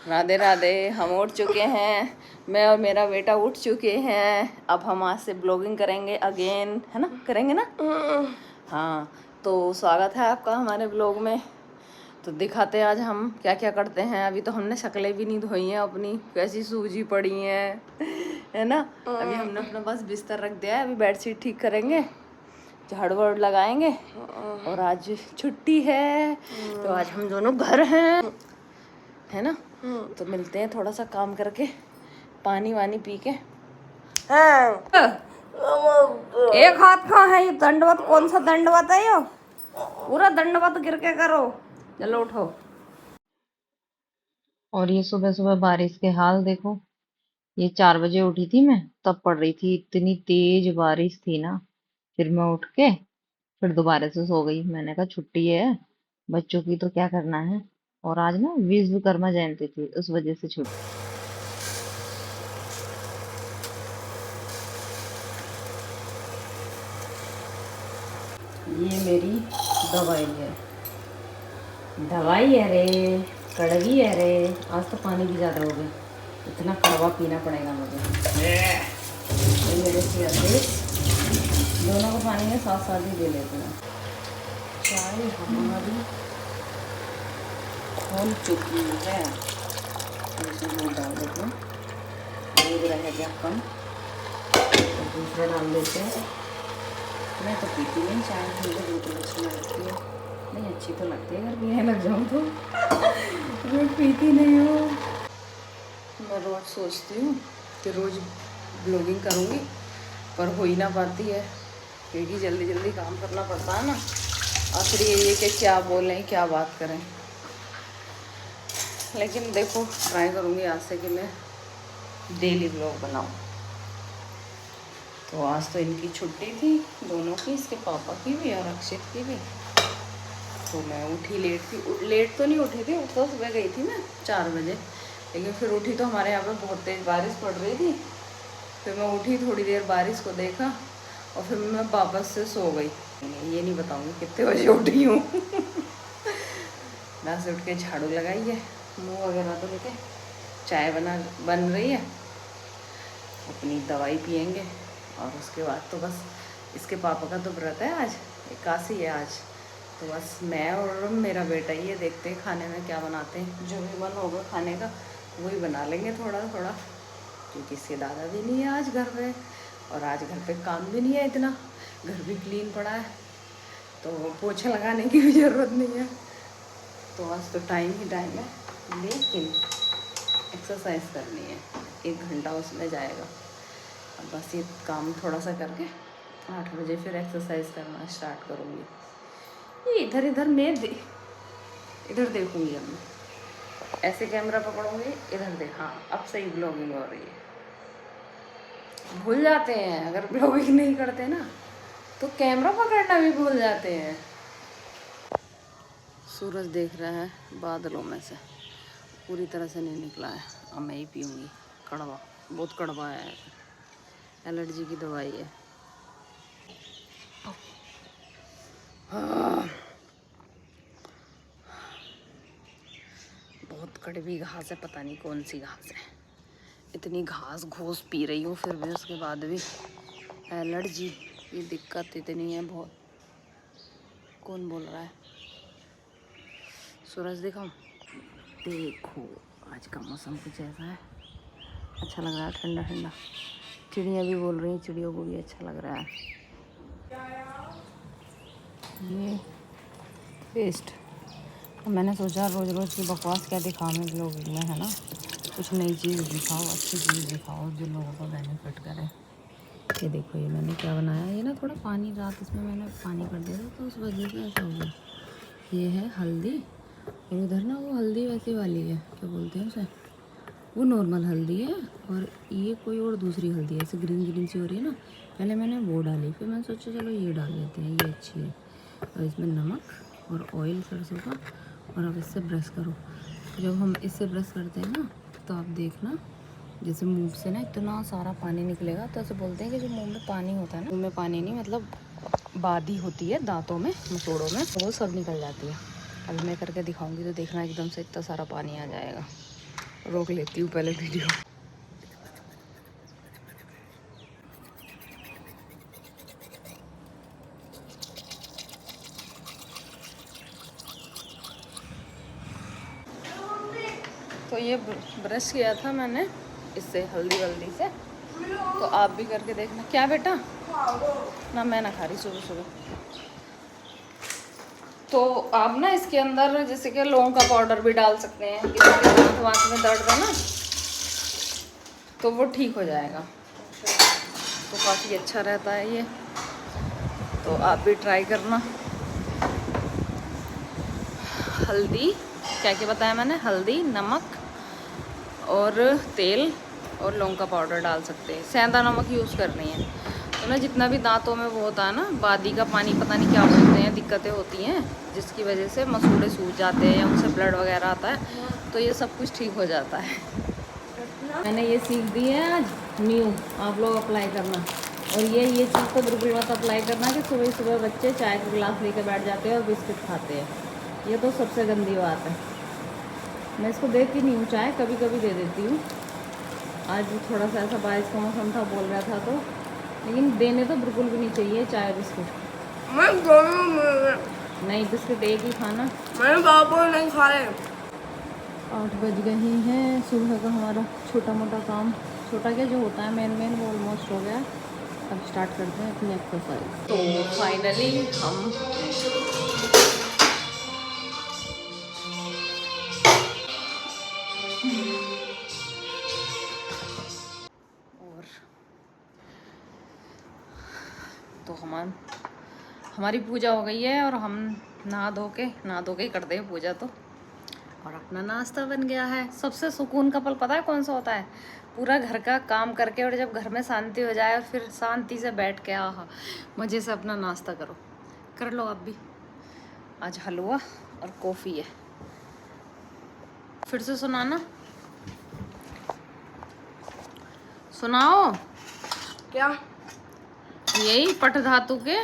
राधे राधे। हम उठ चुके हैं, मैं और मेरा बेटा उठ चुके हैं। अब हम आज से ब्लॉगिंग करेंगे अगेन, है ना? करेंगे ना? हाँ, तो स्वागत है आपका हमारे ब्लॉग में। तो दिखाते हैं आज हम क्या क्या करते हैं। अभी तो हमने शक्लें भी नहीं धोई हैं अपनी, कैसी सूजी पड़ी हैं, है ना? अभी हमने अपना बस बिस्तर रख दिया है, अभी बेडशीट ठीक करेंगे, झाड़ू वाड़ू लगाएंगे। और आज छुट्टी है तो आज हम दोनों घर हैं, है ना? तो मिलते हैं थोड़ा सा काम करके, पानी वानी पी के। एक हाथ का है ये दंडवत, कौन सा दंडवत है यो? पूरा दंडवत गिर के करो। चलो उठो। और ये सुबह सुबह बारिश के हाल देखो। ये 4 बजे उठी थी मैं, तब पड़ रही थी, इतनी तेज बारिश थी ना। फिर मैं उठ के फिर दोबारा से सो गई। मैंने कहा छुट्टी है बच्चों की तो क्या करना है। और आज ना विश्वकर्मा जयंती थी, उस वजह से छुट्टी। ये मेरी दवाई है, दवाई है रे, कड़वी है रे। आज तो पानी भी ज़्यादा हो गया, इतना कड़वा पीना पड़ेगा मुझे। ये मेरे से दोनों को पानी में साथ साथ ही दे लेते हैं। चाय हमारी खोल चुकी है, इसमें दूध डाल देते हैं, दूध रह गया कम तो दूसरा डाल देते हैं। मैं तो पीती नहीं चाय, मुझे बिल्कुल अच्छी नहीं लगती है। नहीं अच्छी तो लगती है, अगर पीने लग जाऊँ तो मैं पीती नहीं हूँ। मैं रोज़ सोचती हूँ कि रोज़ ब्लॉगिंग करूँगी, पर हो ही ना पाती है क्योंकि जल्दी जल्दी काम करना पड़ता है ना। आखिर ये कि क्या बोलें क्या बात करें, लेकिन देखो ट्राई करूँगी आज से कि मैं डेली ब्लॉग बनाऊँ। तो आज तो इनकी छुट्टी थी दोनों की, इसके पापा की भी और अक्षित की भी। तो मैं उठी लेट थी, लेट तो नहीं उठी थी, उठ तो सुबह गई थी मैं 4 बजे, लेकिन फिर उठी तो हमारे यहाँ पे बहुत तेज़ बारिश पड़ रही थी। फिर मैं उठी, थोड़ी देर बारिश को देखा और फिर मैं वापस से सो गई। ये नहीं बताऊँगी कितने बजे उठी हूँ मैं से उठ के झाड़ू लगाई है, मुँह वगैरह तो लेके चाय बन रही है, अपनी दवाई पियेंगे। और उसके बाद तो बस इसके पापा का तो व्रत है आज, एकादशी है आज, तो बस मैं और मेरा बेटा ये देखते हैं खाने में क्या बनाते हैं। जो भी मन होगा खाने का वही बना लेंगे थोड़ा थोड़ा, क्योंकि इसके दादा भी नहीं है आज घर पे, और आज घर पे काम भी नहीं है इतना, घर भी क्लीन पड़ा है तो पोछा लगाने की भी ज़रूरत नहीं है। तो आज तो टाइम ही टाइम है, लेकिन एक्सरसाइज करनी है, 1 घंटा उसमें जाएगा। अब बस ये काम थोड़ा सा करके 8 बजे फिर एक्सरसाइज करना स्टार्ट करूँगी। ये इधर इधर इधर देखूँगी, अब मैं ऐसे कैमरा पकड़ूँगी, इधर देख। हाँ अब सही ब्लॉगिंग हो रही है। भूल जाते हैं अगर ब्लॉगिंग नहीं करते ना तो कैमरा पकड़ना भी भूल जाते हैं। सूरज देख रहा है बादलों में से, पूरी तरह से नहीं निकला है। अब मैं ही पीऊँगी, कड़वा, बहुत कड़वा है, एलर्जी की दवाई है। बहुत कड़वी घास है, पता नहीं कौन सी घास है। इतनी घास घूस पी रही हूँ फिर भी उसके बाद भी एलर्जी की दिक्कत इतनी है बहुत। कौन बोल रहा है? सूरज दिखाऊं? देखो आज का मौसम कुछ ऐसा है, अच्छा लग रहा है, ठंडा ठंडा। चिड़ियाँ भी बोल रही हैं, चिड़ियों को भी अच्छा लग रहा है। ये पेस्ट, मैंने सोचा रोज़ रोज़ की बकवास क्या दिखाऊँ मैं ब्लॉगिंग में, है ना? कुछ नई चीज़ दिखाओ, अच्छी चीज़ दिखाओ जो लोगों को बेनिफिट करे। ये देखो, ये मैंने क्या बनाया, ये ना थोड़ा पानी रात इसमें मैंने पानी कर दिया था तो उस वजह से ऐसा हो गया। ये है हल्दी, और उधर ना वो हल्दी वैसी वाली है, क्या बोलते हैं उसे, वो नॉर्मल हल्दी है, और ये कोई और दूसरी हल्दी है, ऐसे ग्रीन ग्रीन सी हो रही है ना। पहले मैंने वो डाली, फिर मैंने सोचा चलो ये डाल लेते हैं, ये अच्छी है। और इसमें नमक और ऑयल सरसों का, और अब इससे ब्रश करो। जब हम इससे ब्रश करते हैं ना तो आप देखना जैसे मुंह से ना इतना सारा पानी निकलेगा, तो ऐसे बोलते हैं कि जो मुंह में पानी होता है ना, मुंह में पानी नहीं मतलब बादी होती है दांतों में, मसूड़ों में, वो सब निकल जाती है। अभी मैं करके दिखाऊंगी तो देखना एकदम से इतना सारा पानी आ जाएगा। रोक लेती हूँ पहले वीडियो। तो ये ब्रश किया था मैंने इससे, हल्दी वल्दी से, तो आप भी करके देखना। क्या बेटा? ना मैं ना खा रही सुबह सुबह। तो आप ना इसके अंदर जैसे कि लौंग का पाउडर भी डाल सकते हैं, किसी के दांत वांत में दर्द है ना तो वो ठीक हो जाएगा, तो काफ़ी अच्छा रहता है ये, तो आप भी ट्राई करना। हल्दी क्या क्या बताया मैंने, हल्दी, नमक और तेल और लौंग का पाउडर डाल सकते हैं। सेंधा नमक यूज़ करनी है। तो ना जितना भी दांतों में वो होता है ना, बादी का पानी, पता नहीं क्या बोलते हैं, दिक्कतें होती हैं जिसकी वजह से मसूड़े सूज जाते हैं या उनसे ब्लड वगैरह आता है, तो ये सब कुछ ठीक हो जाता है। मैंने ये सीख दी है आज न्यू, आप लोग अप्लाई करना। और ये चीज़ तो बिल्कुल मत अप्लाई करना कि सुबह सुबह बच्चे चाय का गिलास लेकर बैठ जाते हैं और बिस्किट खाते हैं, ये तो सबसे गंदी बात है। मैं इसको देती नहीं हूँ चाय, कभी कभी दे देती हूँ। आज थोड़ा सा ऐसा बारिश का मौसम था, बोल रहा था तो, लेकिन देने तो बिल्कुल भी नहीं चाहिए चाय बिस्किट। मैं दोनों नहीं, बिस्किट एक ही खाना। मैंने बाबू नहीं खा रहे। 8 बज गए हैं। सुबह का हमारा छोटा मोटा काम, छोटा क्या जो होता है मेन वो ऑलमोस्ट हो गया। अब स्टार्ट करते हैं अपनी एक्सरसाइज। तो फाइनली हम और तो हमारी पूजा हो गई है और हम नहा धो के ही करते हैं पूजा तो। और अपना नाश्ता बन गया है। सबसे सुकून का पल पता है कौन सा होता है? पूरा घर का काम करके और जब घर में शांति हो जाए और फिर शांति से बैठ के आहा मज़े से अपना नाश्ता करो। कर लो आप भी। आज हलवा और कॉफ़ी है। फिर से सुनाना, सुनाओ। क्या? यही पट धातु के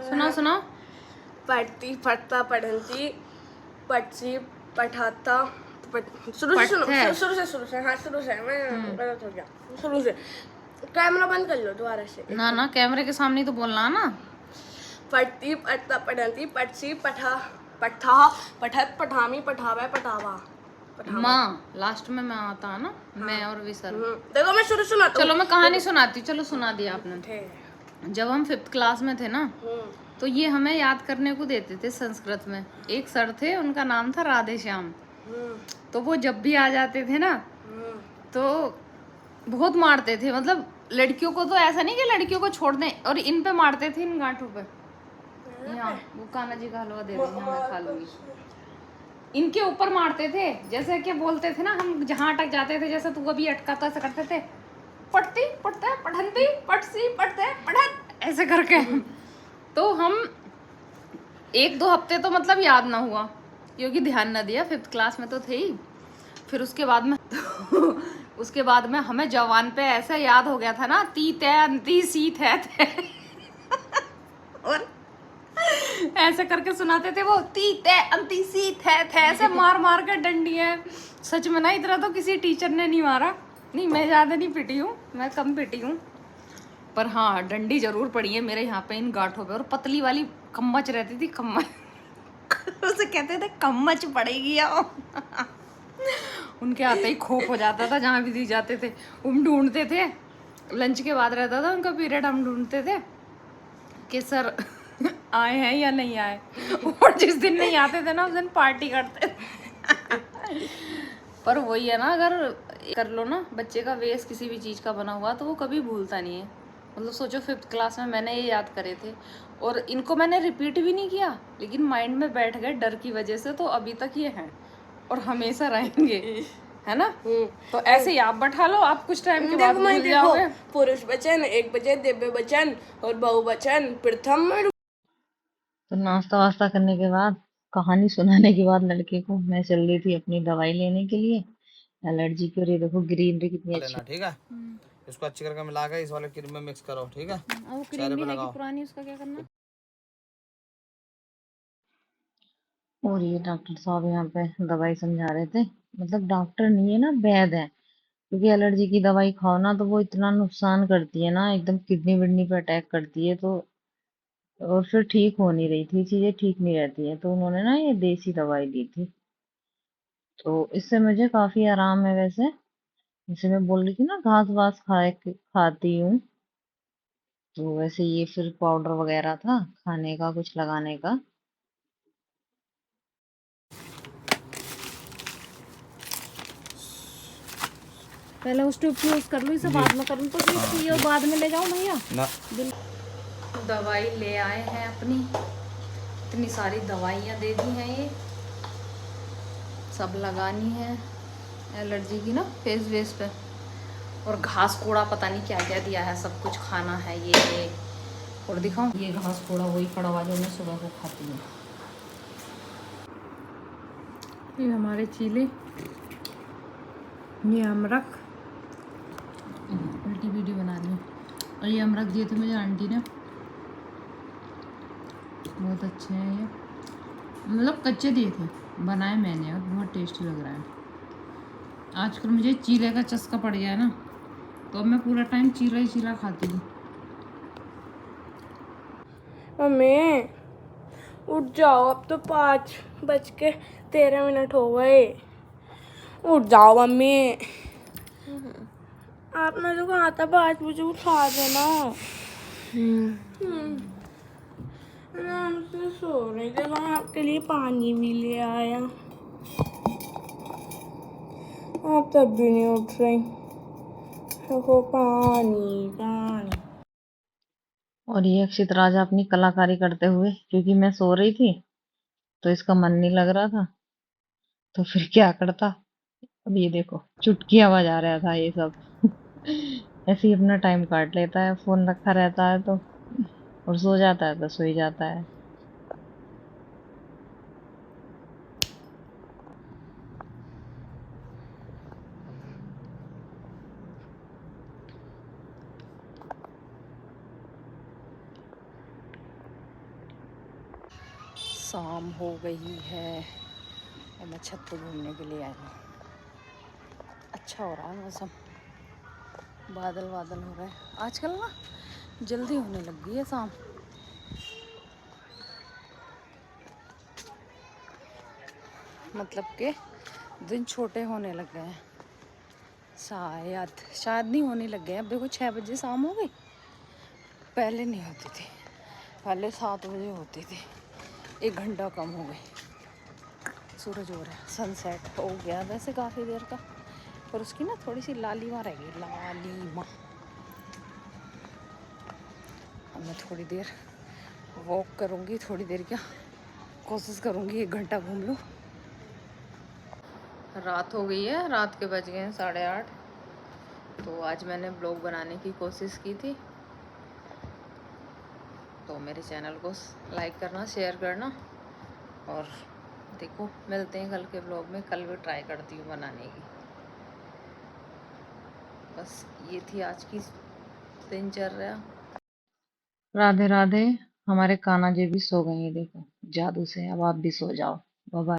सुनाओ। पढ़ती पढ़ता पढ़ती पढ़सी पढ़ाता शुरू से मैं गलत हो गया। शुरू से कैमरा बंद कर लो दोबारा से। ना कैमरे के सामने तो बोलना ना। पढ़ती पढ़ता पढ़ती पढ़सी पढ़ा पढ़ा पढ़त पढ़ामी पढ़ावे पढ़ावा माँ लास्ट में मैं आता है ना। मैं और विसर। देखो मैं शुरू सुनाता हूँ। चलो मैं कहानी सुनाती। चलो सुना दिया आपने। जब हम 5th क्लास में थे ना तो ये हमें याद करने को देते थे संस्कृत में। एक सर थे, उनका नाम था राधे श्याम। तो वो जब भी आ जाते थे ना तो बहुत मारते थे। मतलब लड़कियों को तो ऐसा नहीं कि लड़कियों को छोड़ दें, और इन पे मारते थे, इन गांठों पे। यहाँ वो कान्हा जी का हलवा दे देंगे, मैं खा लूंगी। इनके ऊपर मारते थे। जैसे कि बोलते थे ना, हम जहाँ अटक जाते थे, जैसे तू अभी अटका तो ऐसे करते थे, पढ़ती पढ़ते पढ़ती पढ़सी पढ़ते पढ़त, ऐसे करके। तो हम 1-2 हफ्ते तो मतलब याद ना हुआ क्योंकि ध्यान ना दिया, 5th क्लास में तो थे ही। फिर उसके बाद में हमें जवान पे ऐसा याद हो गया था ना, ती तै अंती सी थे और ऐसे करके सुनाते थे वो, ती तै अंती सी थे ऐसे मार के डंडी है। सच में ना, इतना तो किसी टीचर ने नहीं मारा। नहीं, मैं ज़्यादा नहीं पिटी हूँ, मैं कम पिटी हूँ, पर हाँ डंडी जरूर पड़ी है मेरे यहाँ पे इन गांठों पे। और पतली वाली कम्मच रहती थी, कम्मच उसे कहते थे कम्मच पड़ेगी आओ उनके आते ही खोप हो जाता था जहाँ भी दी जाते थे। हम ढूंढते थे, लंच के बाद रहता था उनका पीरियड, हम ढूंढते थे कि सर आए हैं या नहीं आए। और जिस दिन नहीं आते थे ना उस दिन पार्टी करते थे पर वही है ना, अगर कर लो ना बच्चे का वेस किसी भी चीज़ का बना हुआ तो वो कभी भूलता नहीं है। मतलब सोचो 5th क्लास में मैंने ये याद करे थे और इनको मैंने रिपीट भी नहीं किया, लेकिन माइंड में बैठ गए डर की वजह से, तो अभी तक ये हैं और हमेशा रहेंगे, है ना। तो ऐसे ही आप बैठा लो, आप कुछ टाइम के बाद भूल जाओगे। पुरुष वचन, एक वचन, दिव्य वचन और बहुवचन प्रथम। तो नाश्ता वास्ता करने के बाद, कहानी सुनाने के बाद लड़के को, मैं चल रही थी अपनी दवाई लेने के लिए एलर्जी की। और ये देखो ग्रीनरी कितनी अच्छी। ठीक है, इसको अच्छी करके मिला के इस वाले क्रीम में मिक्स करो। ठीक है, वो क्रीम भी है कि पुरानी, उसका क्या करना। और ये डॉक्टर साहब यहाँ पे दवाई समझा रहे थे। मतलब डॉक्टर नहीं है ना, वैद है। क्योंकि एलर्जी की दवाई खाओ ना तो वो इतना नुकसान करती है ना, एकदम किडनी विडनी पे अटैक करती है। तो और फिर ठीक हो नहीं रही थी, चीजें ठीक नहीं रहती हैं, तो उन्होंने ना ये देसी दवाई दी थी। तो इससे मुझे काफी आराम है वैसे। जैसे मैं बोल रही थी ना, घास वास खाती हूँ, तो वैसे ये फिर पाउडर वगैरह था खाने का, कुछ लगाने का। पहले उस ट्यूब की यूज़ कर लूँ, इसे बाद में करूँ तो ठीक थी, और बाद में ले जाऊँ भैया। ना दवाई ले आए हैं अपनी, इतनी सारी दवाइयाँ दे दी हैं, ये सब लगानी है एलर्जी की ना फेस वेस पे। और घास कोड़ा पता नहीं क्या क्या दिया है, सब कुछ खाना है ये। और दिखाऊं, ये घास कोड़ा वही पड़ा हुआ जो मैं सुबह को खाती हूँ। ये हमारे चीले, ये अमरख, उल्टी वीडियो बना रही हूँ। और ये अमरख दिए थे मुझे आंटी ने, बहुत अच्छे हैं ये। मतलब कच्चे दिए थे, बनाए मैंने, और बहुत टेस्टी लग रहा है। आजकल मुझे चीले का चस्का पड़ गया है ना, तो अब मैं पूरा टाइम चीला ही चीला खाती हूँ। मम्मी उठ जाओ, अब तो 5:13 हो गए। उठ जाओ मम्मी। आपने तो कहा था 5 बजे उठा देना। मैं हमसे सो रही थी, मैं आपके लिए पानी भी ले आया। आप तब भी नहीं उठ रही। देखो पानी पानी। और ये अक्षित राजा अपनी कलाकारी करते हुए, क्योंकि मैं सो रही थी तो इसका मन नहीं लग रहा था, तो फिर क्या करता। अब ये देखो, चुटकियां बजा रहा था ये सब। ऐसे ही अपना टाइम काट लेता है, फोन रखा रहता है तो। और सो जाता है तो सो ही जाता है। शाम हो गई है और मैं छत पे घूमने के लिए आई हूँ। अच्छा हो रहा है मौसम, बादल बादल हो रहे हैं। आजकल ना जल्दी होने लग गई है शाम। मतलब के दिन छोटे होने लग गए हैं। शायद नहीं होने लग गए। अब देखो 6 बजे शाम हो गई, पहले नहीं होती थी, पहले 7 बजे होती थी। 1 घंटा कम हो गई। सूरज हो रहा है, सनसेट हो गया वैसे काफ़ी देर का, पर उसकी ना थोड़ी सी लालिमा रह गई, लालिमा। अब मैं थोड़ी देर वॉक करूँगी, थोड़ी देर क्या कोशिश करूँगी 1 घंटा घूम लूँ। रात हो गई है, रात के बज गए हैं 8:30। तो आज मैंने ब्लॉग बनाने की कोशिश की थी, तो मेरे चैनल को लाइक करना, शेयर करना। और देखो मिलते हैं कल के ब्लॉग में। कल भी ट्राई करती हूँ बनाने की। बस ये थी आज की दिनचर्या। राधे राधे। हमारे कान्हा जी भी सो गए हैं, देखो जादू से। अब आप भी सो जाओ। Bye bye.